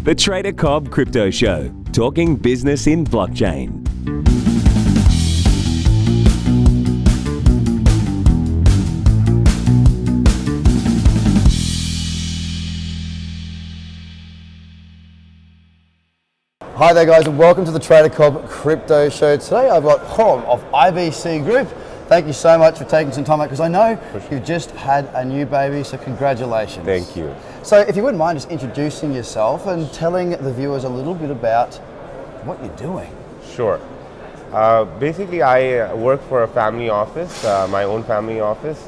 The Trader Cobb Crypto Show, talking business in blockchain. Hi there guys, and welcome to the Trader Cobb Crypto Show. Today I've got Khurram of IBC Group. Thank you so much for taking some time out, because I know you've just had a new baby, so congratulations. Thank you. So if you wouldn't mind just introducing yourself and telling the viewers a little bit about what you're doing. Sure. Basically, I work for a family office, my own family office,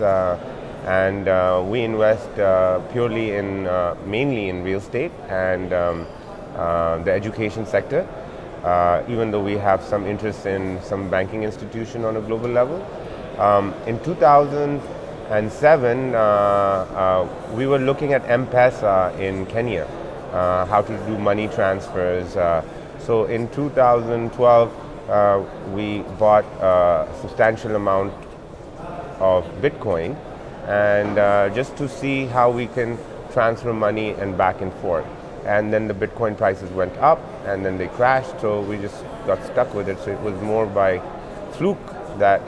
and we invest purely in, mainly in real estate and the education sector, even though we have some interest in some banking institution on a global level. In 2007, we were looking at M-Pesa in Kenya, how to do money transfers. So in 2012, we bought a substantial amount of Bitcoin, and just to see how we can transfer money and back and forth. And then the Bitcoin prices went up, and then they crashed, so we just got stuck with it. So it was more by fluke that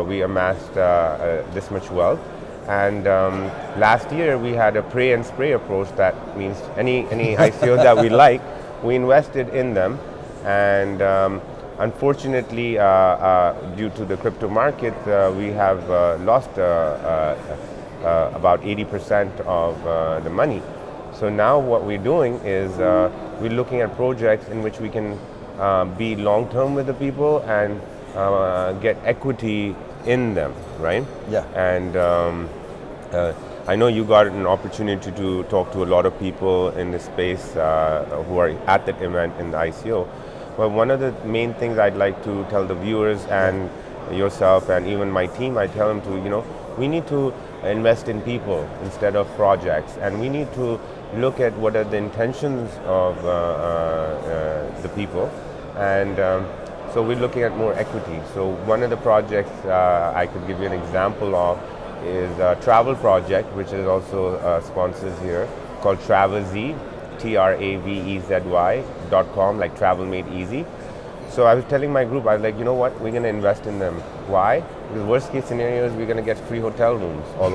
we amassed this much wealth. And last year we had a pray and spray approach. That means any ICO that we like, we invested in them. And unfortunately, due to the crypto market, we have lost about 80% of the money. So now what we're doing is we're looking at projects in which we can be long-term with the people and get equity in them, right? Yeah. And I know you got an opportunity to talk to a lot of people in the space who are at that event in the ICO. Well, one of the main things I'd like to tell the viewers and yourself and even my team, I tell them to, we need to invest in people instead of projects, and we need to look at what are the intentions of the people, and so we're looking at more equity. So one of the projects I could give you an example of is a travel project, which is also sponsors here, called TravelZ, TraveZy.com, like travel made easy. So I was telling my group, I was like, you know what, we're going to invest in them. Why? Because worst case scenario is we're going to get free hotel rooms all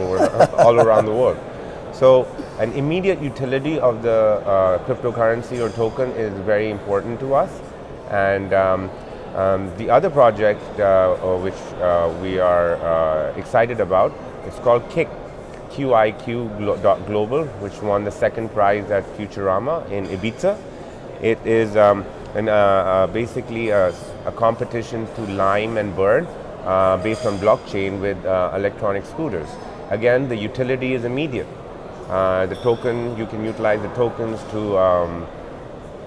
around the world. So an immediate utility of the cryptocurrency or token is very important to us. And the other project which we are excited about, it's called Kick, QIQ.global, which won the second prize at Futurama in Ibiza. It is basically a competition to Lime and Bird based on blockchain with electronic scooters. Again, the utility is immediate. The token, you can utilize the tokens to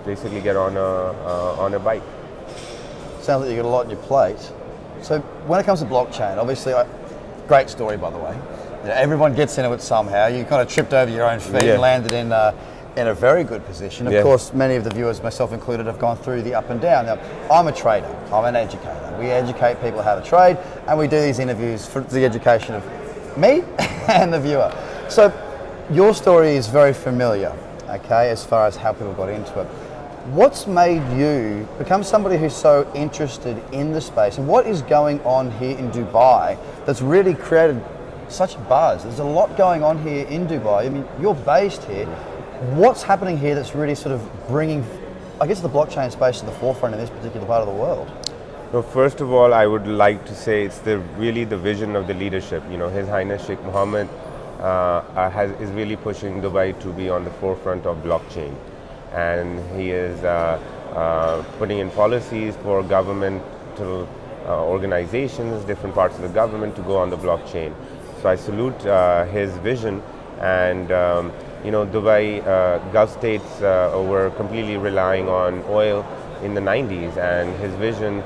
basically get on a bike. Sounds like you got a lot on your plate. So when it comes to blockchain, obviously, great story by the way. Everyone gets into it somehow. You kind of tripped over your own feet and landed in a very good position. Of course, many of the viewers, myself included, have gone through the up and down. Now, I'm a trader. I'm an educator. We educate people how to trade, and we do these interviews for the education of me and the viewer. So your story is very familiar, okay, as far as how people got into it. What's made you become somebody who's so interested in the space, and what is going on here in Dubai that's really created such a buzz? There's a lot going on here in Dubai. I mean, you're based here. What's happening here that's really sort of bringing, I guess, the blockchain space to the forefront in this particular part of the world? So first of all, I would like to say it's really the vision of the leadership. His Highness Sheikh Mohammed is really pushing Dubai to be on the forefront of blockchain, and he is putting in policies for governmental organizations, different parts of the government, to go on the blockchain. So I salute his vision, and Dubai, Gulf states were completely relying on oil in the 90s, and his vision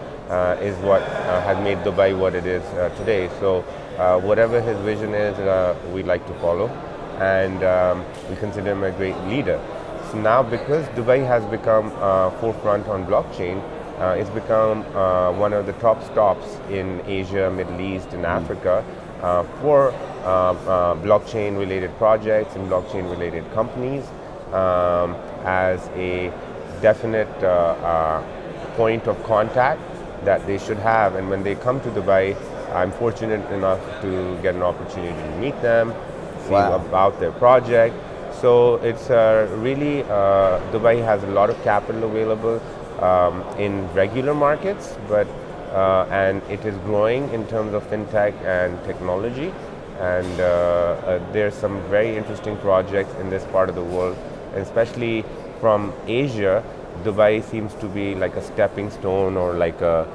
is what has made Dubai what it is today. So whatever his vision is, we'd like to follow, and we consider him a great leader. So now, because Dubai has become forefront on blockchain, it's become one of the top stops in Asia, Middle East, and Africa for blockchain-related projects and blockchain-related companies as a definite point of contact that they should have. And when they come to Dubai, I'm fortunate enough to get an opportunity to meet them, see about their project. So it's really, Dubai has a lot of capital available in regular markets, but and it is growing in terms of fintech and technology. And there's some very interesting projects in this part of the world, and especially from Asia. Dubai seems to be like a stepping stone or like a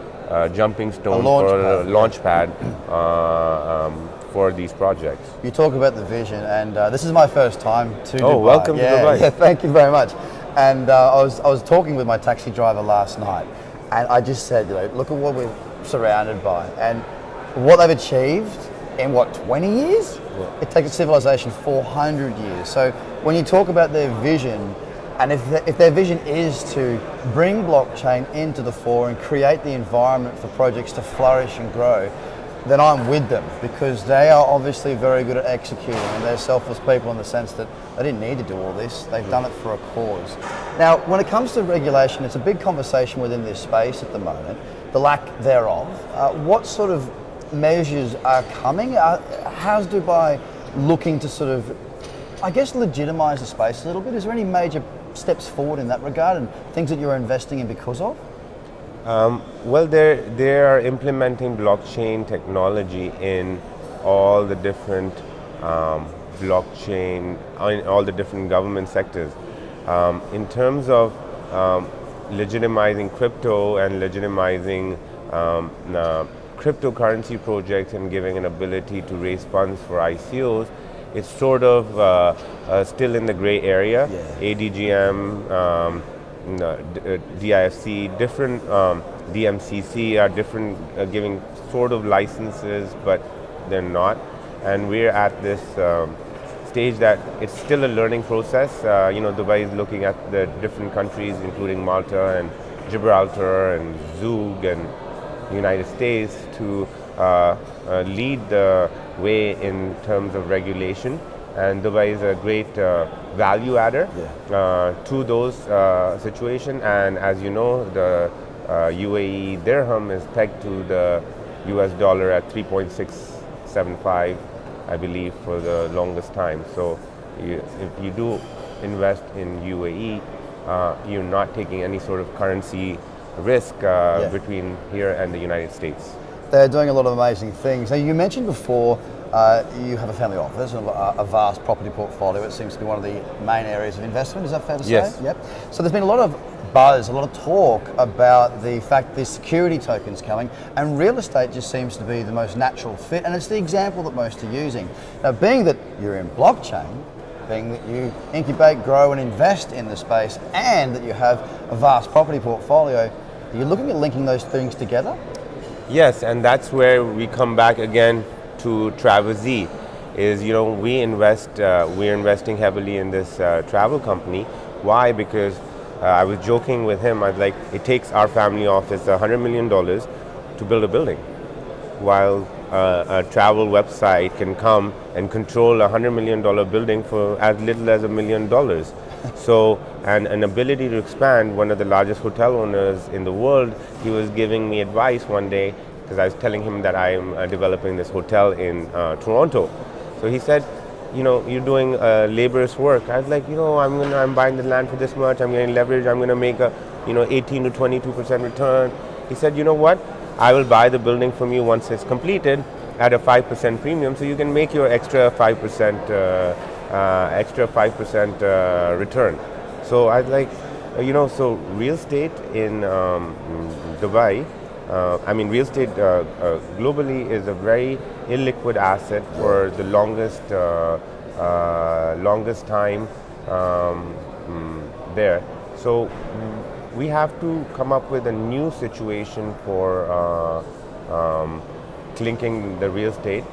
jumping stone or a launch pad for these projects. You talk about the vision, and this is my first time to Dubai. Oh, welcome to Dubai. Yeah, thank you very much. And I was talking with my taxi driver last night, and I just said, look at what we're surrounded by, and what they've achieved in 20 years? Yeah. It takes a civilization 400 years. So when you talk about their vision, and if their vision is to bring blockchain into the fore and create the environment for projects to flourish and grow, then I'm with them, because they are obviously very good at executing, and they're selfless people in the sense that they didn't need to do all this. They've done it for a cause. Now, when it comes to regulation, it's a big conversation within this space at the moment, the lack thereof. What sort of measures are coming? How's Dubai looking to sort of, I guess, legitimize the space a little bit? Is there any major steps forward in that regard and things that you're investing in because of? Well, they are implementing blockchain technology in all the different blockchain, in all the different government sectors. In terms of legitimizing crypto and legitimizing cryptocurrency projects and giving an ability to raise funds for ICOs, it's sort of still in the gray area. Yeah. ADGM, DIFC, different DMCC are different, giving sort of licenses, but they're not. And we're at this stage that it's still a learning process. Dubai is looking at the different countries, including Malta and Gibraltar and Zug and the United States, to lead the way in terms of regulation. And Dubai is a great value adder to those situations. And as you know, the UAE dirham is pegged to the US dollar at 3.675, I believe, for the longest time. So if you do invest in UAE, you're not taking any sort of currency risk between here and the United States. They're doing a lot of amazing things. Now, you mentioned before you have a family office and a vast property portfolio. It seems to be one of the main areas of investment. Is that fair to say? Yes. Yep. So there's been a lot of buzz, a lot of talk about the fact there's security tokens coming, and real estate just seems to be the most natural fit, and it's the example that most are using. Now, being that you're in blockchain, being that you incubate, grow and invest in the space, and that you have a vast property portfolio, are you looking at linking those things together? Yes, and that's where we come back again to Travel Z. Is, we're investing heavily in this travel company. Why? Because I was joking with him. I was like, it takes our family office $100 million to build a building, while a travel website can come and control a $100 million building for as little as $1 million. So, and an ability to expand. One of the largest hotel owners in the world, he was giving me advice one day, because I was telling him that I am developing this hotel in Toronto. So he said, you're doing laborious work. I was like, I'm buying the land for this much, I'm getting leverage, I'm going to make a 18 to 22% return. He said, you know what, I will buy the building from you once it's completed at a 5% premium, so you can make your extra 5% return. So I was like, so real estate in Dubai, real estate globally is a very illiquid asset for the longest time there. So we have to come up with a new situation for linking the real estate.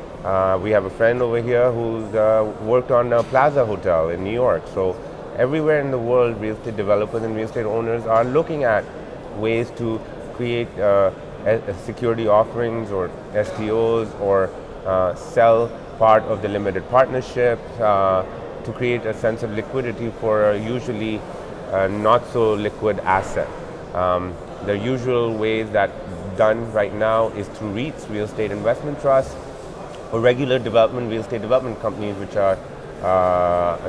We have a friend over here who's worked on a Plaza Hotel in New York. So everywhere in the world, real estate developers and real estate owners are looking at ways to create security offerings or STOs or sell part of the limited partnership to create a sense of liquidity for a usually not so liquid asset. The usual ways that done right now is through REITs, real estate investment trusts, or regular real estate development companies which are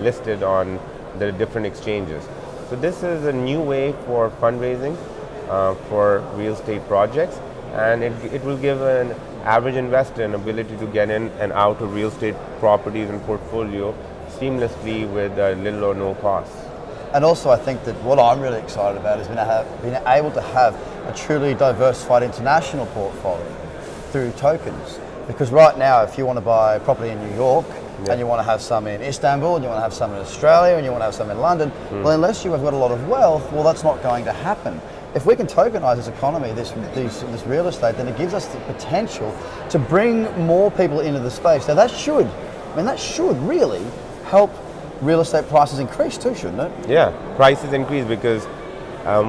listed on the different exchanges. So this is a new way for fundraising for real estate projects, and it will give an average investor an ability to get in and out of real estate properties and portfolio seamlessly with little or no cost. And also I think that what I'm really excited about is being able to have a truly diversified international portfolio through tokens. Because right now, if you want to buy property in New York, and you want to have some in Istanbul, and you want to have some in Australia, and you want to have some in London, well, unless you have got a lot of wealth, well, that's not going to happen. If we can tokenize this economy, this real estate, then it gives us the potential to bring more people into the space. Now that should really help real estate prices increase too, shouldn't it? Yeah, prices increase because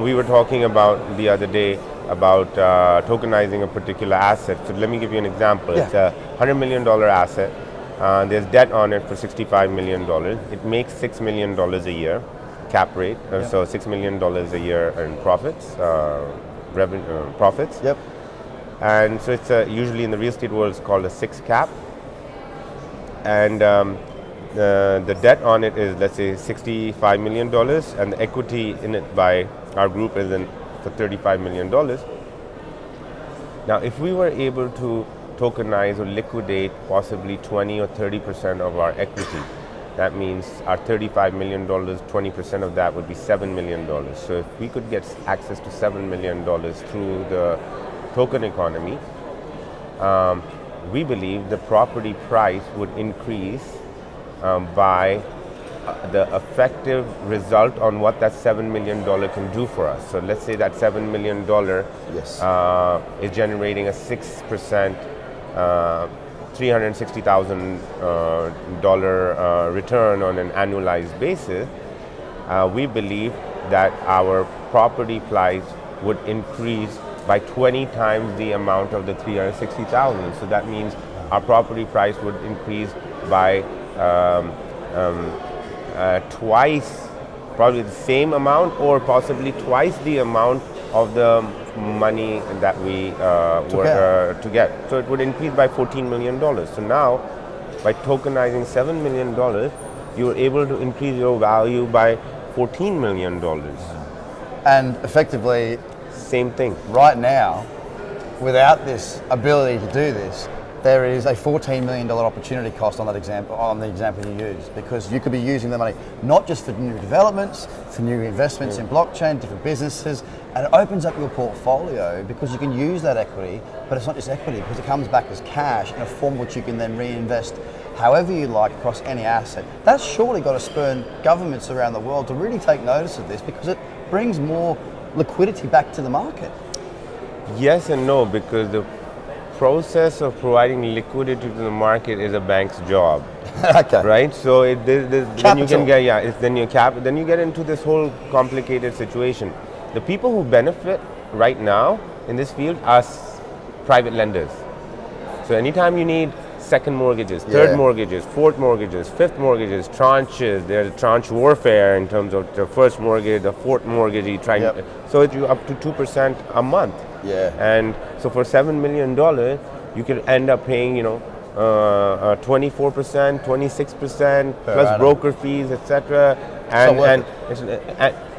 we were talking about the other day about tokenizing a particular asset. So let me give you an example. Yeah. It's a $100 million asset. There's debt on it for $65 million. It makes $6 million a year, cap rate. So $6 million a year in profits, profits. Yep. And so it's usually in the real estate world it's called a 6 cap. And the debt on it is, let's say, $65 million, and the equity in it by our group is for $35 million. Now, if we were able to tokenize or liquidate possibly 20 or 30% of our equity, that means our $35 million, 20% of that would be $7 million. So if we could get access to $7 million through the token economy, we believe the property price would increase by the effective result on what that $7 million can do for us. So let's say that $7 million is generating a 6%, $360,000 return on an annualized basis. We believe that our property price would increase by 20 times the amount of the 360,000. So that means our property price would increase by twice, probably the same amount, or possibly twice the amount of the money that we were to get. So it would increase by $14 million. So now, by tokenizing $7 million, you're able to increase your value by $14 million. And effectively, same thing. Right now, without this ability to do this, there is a $14 million opportunity cost on that example, on the example you used, because you could be using the money not just for new developments, for new investments in blockchain, different businesses, and it opens up your portfolio because you can use that equity, but it's not just equity because it comes back as cash in a form which you can then reinvest however you like across any asset. That's surely got to spur governments around the world to really take notice of this because it brings more liquidity back to the market. Yes and no, because the process of providing liquidity to the market is a bank's job. Okay. Right? So then you can get then you get into this whole complicated situation. The people who benefit right now in this field are private lenders. So anytime you need second mortgages, third mortgages, fourth mortgages, fifth mortgages, tranches, there's tranche warfare in terms of the first mortgage, the fourth mortgage, so it's up to 2% a month. Yeah. And so for $7 million, you could end up paying, 24%, 26% plus broker fees, etc. And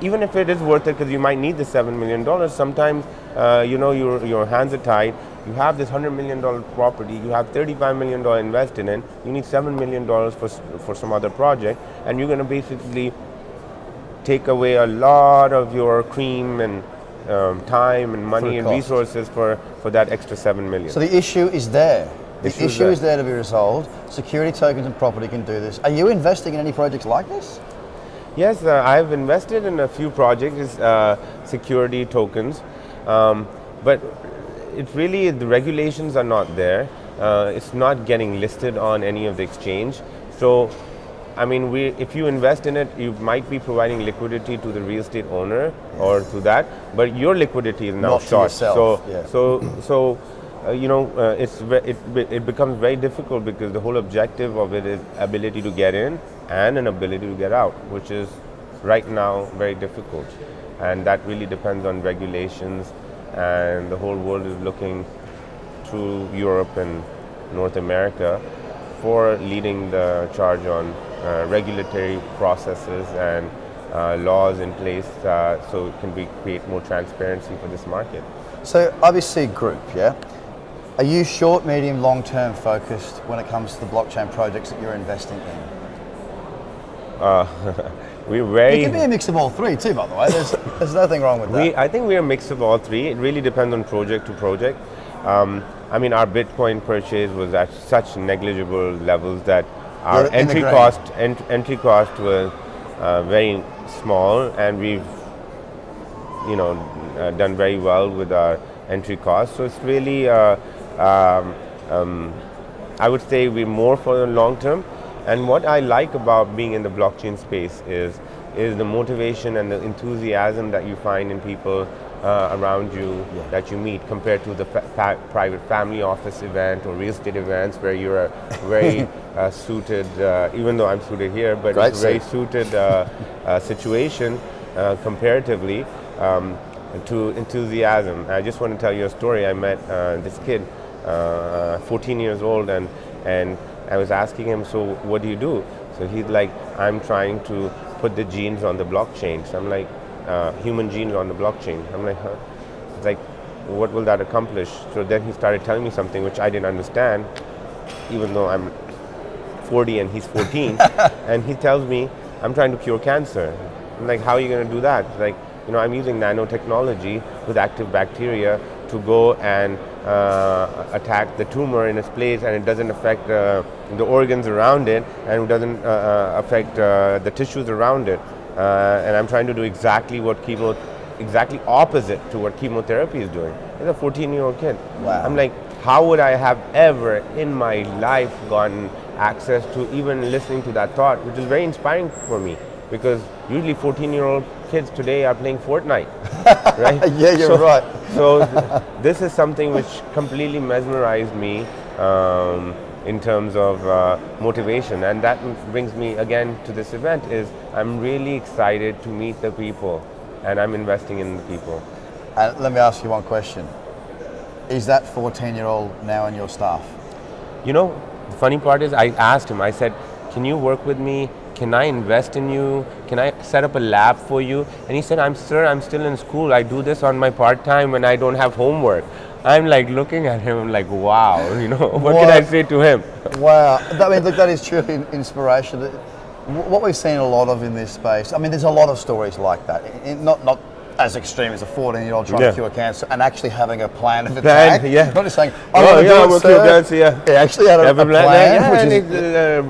even if it is worth it, because you might need the $7 million, sometimes your hands are tied. You have this $100 million property, you have $35 million invested in, you need $7 million for some other project, and you're going to basically take away a lot of your cream and time and money and resources for that extra $7 million. So the issue is there. The issue is there to be resolved. Security tokens and property can do this. Are you investing in any projects like this? Yes, I've invested in a few projects, security tokens, but it really, the regulations are not there. It's not getting listed on any of the exchange. So, I mean, if you invest in it, you might be providing liquidity to the real estate owner or to that, but your liquidity is now not short. To yourself. So it becomes very difficult because the whole objective of it is ability to get in and an ability to get out, which is right now very difficult, and that really depends on regulations, and the whole world is looking to Europe and North America for leading the charge on regulatory processes and laws in place so it can create more transparency for this market. So obviously group, yeah? Are you short, medium, long-term focused when it comes to the blockchain projects that you're investing in? We're very... It can be a mix of all three too, by the way. There's nothing wrong with that. I think we're a mix of all three. It really depends on project to project. I mean, our Bitcoin purchase was at such negligible levels that our entry cost was very small, and we've done very well with our entry cost. So it's really I would say we're more for the long term. And what I like about being in the blockchain space is the motivation and the enthusiasm that you find in people around you that you meet, compared to the private family office event or real estate events where you're very suited, even though I'm suited here, but it's a very suited situation comparatively to enthusiasm. I just want to tell you a story. I met this kid, 14 years old, and I was asking him, so what do you do? So he's like, I'm trying to put the genes on the blockchain. So I'm like, human genes on the blockchain. I'm like, huh? It's like, what will that accomplish? So then he started telling me something which I didn't understand, even though I'm 40 and he's 14. And he tells me, I'm trying to cure cancer. I'm like, how are you going to do that? Like, I'm using nanotechnology with active bacteria to go and attack the tumor in its place, and it doesn't affect the organs around it, and it doesn't affect the tissues around it. And I'm trying to do exactly opposite to what chemotherapy is doing. He's a 14-year-old kid. Wow. I'm like, how would I have ever in my life gotten access to even listening to that thought, which is very inspiring for me, because usually 14-year-old kids today are playing Fortnite, right? Yeah, you're right. So this is something which completely mesmerized me in terms of motivation, and that brings me again to this event. Is I'm really excited to meet the people, and I'm investing in the people. And let me ask you one question. Is that 14-year-old now in your staff? The funny part is I asked him, I said, can you work with me? Can I invest in you? Can I set up a lab for you? And he said, I'm still in school. I do this on my part-time when I don't have homework. I'm like looking at him, like, wow, what can I say to him? Wow, look, that is truly inspiration. What we've seen a lot of in this space, there's a lot of stories like that. Not as extreme as a 14-year-old trying to cure cancer and actually having a plan of attack. Not just saying, I'm going to cure cancer. He actually had a plan, which is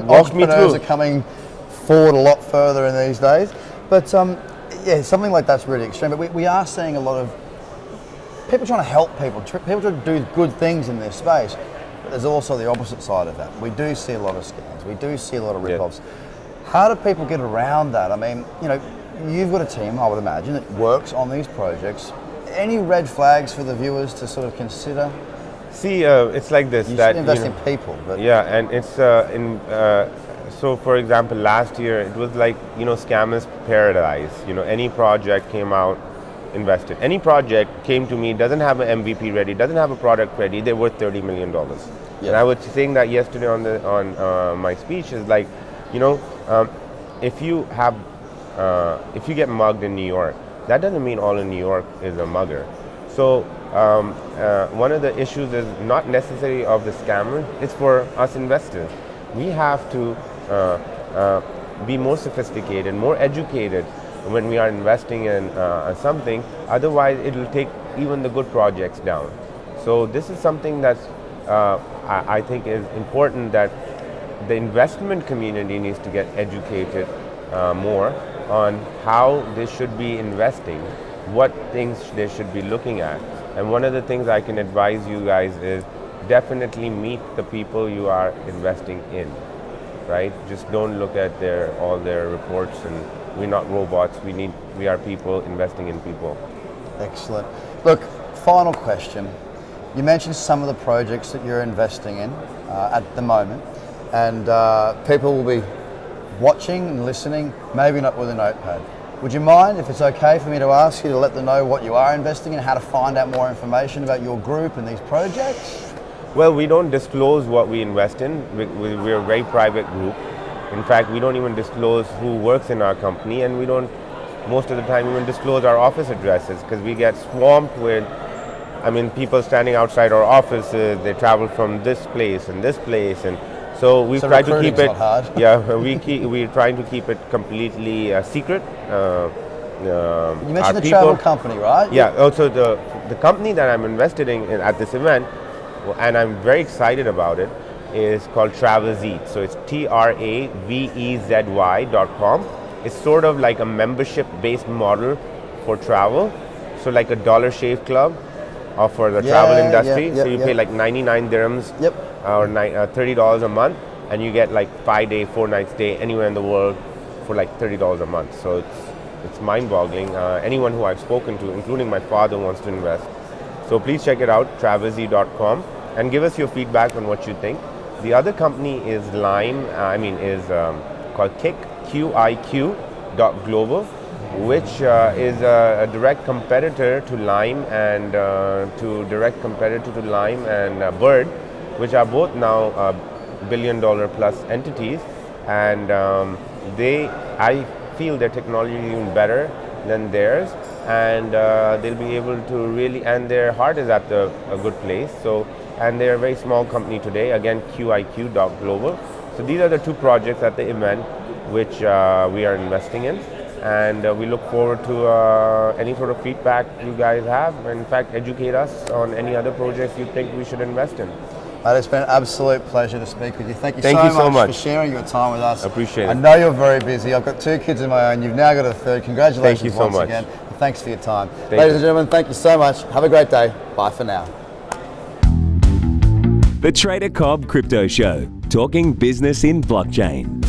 walked me through. Entrepreneurs are coming forward a lot further in these days. But something like that's really extreme. But we are seeing a lot of people trying to help people trying to do good things in this space. But there's also the opposite side of that. We do see a lot of scams. We do see a lot of rip-offs. How do people get around that? You've got a team, I would imagine, that works on these projects. Any red flags for the viewers to sort of consider? See, it's like this. You should invest in people. But and it's so for example, last year it was like, scammers paradise. Any project came out, invested. Any project came to me, doesn't have an MVP ready, doesn't have a product ready, they're worth $30 million. Yeah. And I was saying that yesterday on my speech is like, if you get mugged in New York, that doesn't mean all in New York is a mugger. So one of the issues is not necessarily of the scammer, it's for us investors. We have to be more sophisticated, more educated when we are investing in something, otherwise it will take even the good projects down. So this is something that's I think is important, that the investment community needs to get educated more on how they should be investing, what things they should be looking at. And one of the things I can advise you guys is definitely meet the people you are investing in, right? Just don't look at all their reports, and we're not robots, we are people investing in people. Excellent. Look, final question. You mentioned some of the projects that you're investing in at the moment, and people will be watching and listening, maybe not with a notepad. Would you mind, if it's okay for me to ask you to let them know what you are investing in, how to find out more information about your group and these projects? Well, we don't disclose what we invest in. We're a very private group. In fact, we don't even disclose who works in our company, and we don't, most of the time, even disclose our office addresses, because we get swamped with, people standing outside our offices. They travel from this place, and so we try to keep it. Not hard. Yeah, we're trying to keep it completely secret. You mentioned the travel company, right? Yeah. Also, the company that I'm invested in at this event, and I'm very excited about it, is called TravelZy. So it's TraveZy.com. It's sort of like a membership-based model for travel. So like a Dollar Shave Club for the travel industry. So you pay like 99 dirhams or $30 a month, and you get like 5-day, 4-night stay anywhere in the world for like $30 a month. So it's mind-boggling. Anyone who I've spoken to, including my father, wants to invest. So please check it out, TravelZy.com, and give us your feedback on what you think. The other company is called Kick, QIQ.global, which is a direct competitor to Lime and Bird, which are both now billion-dollar plus entities, and I feel their technology is even better than theirs, and they'll be able to really, and their heart is at a good place. So, and they're a very small company today. Again, QIQ.global. So these are the two projects at the event which we are investing in, and we look forward to any sort of feedback you guys have. In fact, educate us on any other projects you think we should invest in. It's been an absolute pleasure to speak with you. Thank you so much for sharing your time with us. Appreciate it. I know you're very busy. I've got 2 kids of my own. You've now got a third. Congratulations thank you so once much. again. And thanks for your time. Ladies and gentlemen, thank you so much. Have a great day. Bye for now. The Trader Cobb Crypto Show, talking business in blockchain.